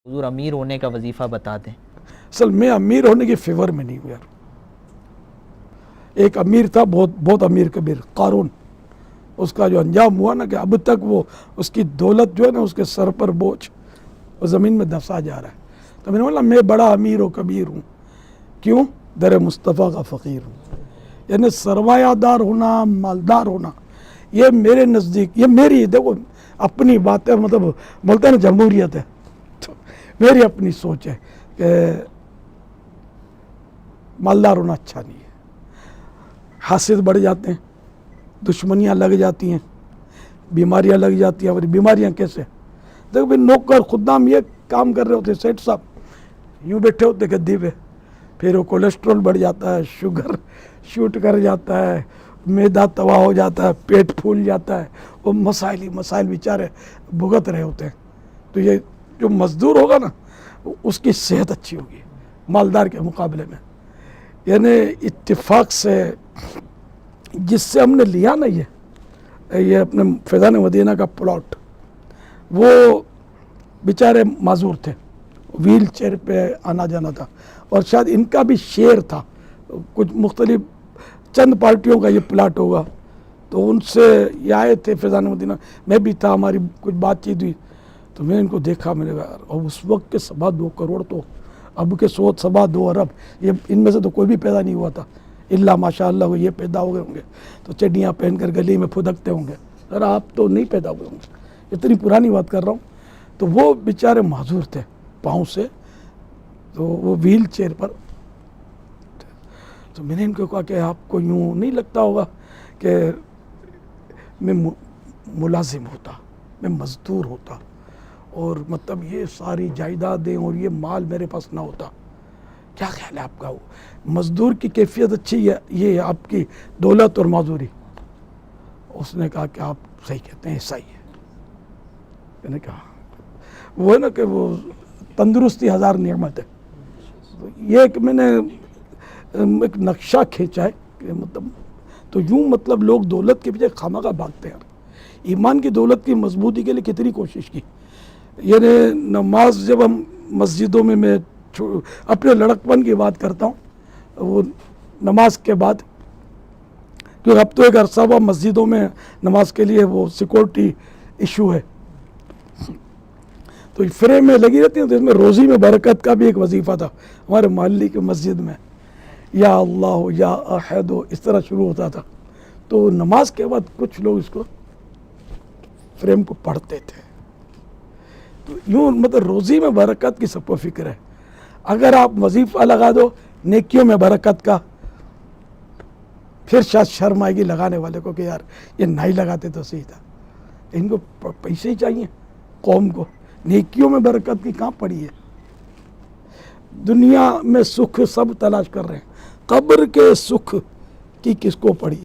हुजूर अमीर होने का वजीफ़ा बता दें। असल मैं अमीर होने के फेवर में नहीं हूँ यार। एक अमीर था, बहुत बहुत अमीर कबीर, कारून। उसका जो अंजाम हुआ ना कि अब तक वो उसकी दौलत जो है ना उसके सर पर बोझ, वो ज़मीन में दफा जा रहा है। तो मैंने बोला मैं बड़ा अमीर व कबीर हूँ, क्यों? दर मुस्तफ़ा का फ़कीर हूँ। यानी सरमायादार होना, मालदार होना, ये मेरे नज़दीक, ये मेरी, देखो अपनी बात है, मतलब बोलते हैं ना जमहूरियत है, तो मेरी अपनी सोच है कि मालदार होना अच्छा नहीं है। हासिल बढ़ जाते हैं, दुश्मनियाँ लग जाती हैं, बीमारियाँ लग जाती हैं। और बीमारियाँ कैसे? देखो भाई, नौकर खुदाम ये काम कर रहे होते, सेठ साहब यूँ बैठे होते गद्दी पे, फिर वो कोलेस्ट्रॉल बढ़ जाता है, शुगर शूट कर जाता है, मैदा तवा हो जाता है, पेट फूल जाता है, वो मसाइल ही मसाइल बेचारे भुगत रहे होते हैं। तो ये जो मजदूर होगा ना, उसकी सेहत अच्छी होगी मालदार के मुकाबले में। यानी इत्तेफाक से जिससे हमने लिया ना ये अपने फैज़ान मदीना का प्लॉट, वो बेचारे माजूर थे, व्हील चेयर पे आना जाना था, और शायद इनका भी शेयर था, कुछ मुख्तलिफ चंद पार्टियों का ये प्लाट होगा। तो उनसे ये आए थे फैज़ान मदीना, मैं भी था, हमारी कुछ बातचीत हुई। तो मैंने इनको देखा, मैंने कहा यार, और उस वक्त के 2.25 करोड़, तो अब के 2.25 अरब, ये इनमें से तो कोई भी पैदा नहीं हुआ था, इल्ला माशाअल्लाह ये पैदा हो गए होंगे तो चड्डियाँ पहनकर गली में फुदकते होंगे। सर आप तो नहीं पैदा हुए होंगे, इतनी पुरानी बात कर रहा हूँ। तो वो बेचारे माजूर थे पाँव से, तो वो व्हील चेयर पर। तो मैंने इनको कहा कि आपको यूँ नहीं लगता होगा कि मैं मुलाजिम होता, मैं मज़दूर होता, और मतलब ये सारी जायदादें और ये माल मेरे पास ना होता? क्या ख्याल है आपका? मज़दूर की कैफियत अच्छी है, ये है आपकी दौलत और माजूरी? उसने कहा कि आप सही कहते हैं, ऐसा ही है। मैंने कहा वो है ना कि वो तंदुरुस्ती हज़ार नेमत है। तो ये एक मैंने एक नक्शा खींचा है कि मतलब, तो यूँ मतलब लोग दौलत के पीछे खामखा भागते हैं। ईमान की दौलत की मजबूती के लिए कितनी कोशिश की। यानी नमाज जब हम मस्जिदों में, मैं अपने लड़कपन की बात करता हूँ, वो नमाज के बाद, क्योंकि अब तो एक अरसा हुआ मस्जिदों में नमाज के लिए वो सिक्योरिटी इशू है, तो फ्रेम में लगी रहती है। तो इसमें रोज़ी में बरकत का भी एक वजीफ़ा था हमारे मोहल्ले की मस्जिद में, या अल्लाह या अहद, इस तरह शुरू होता था। तो नमाज के बाद कुछ लोग इसको फ्रेम को पढ़ते थे। तो यूँ मतलब रोज़ी में बरकत की सबको फिक्र है। अगर आप वजीफ़ा लगा दो नेकियों में बरकत का, फिर शायद शर्म आएगी लगाने वाले को कि यार ये नहीं लगाते तो सही था। इनको पैसे ही चाहिए कौम को, नेकियों में बरकत की कहाँ पड़ी है? दुनिया में सुख सब तलाश कर रहे हैं, कब्र के सुख की किसको पड़ी?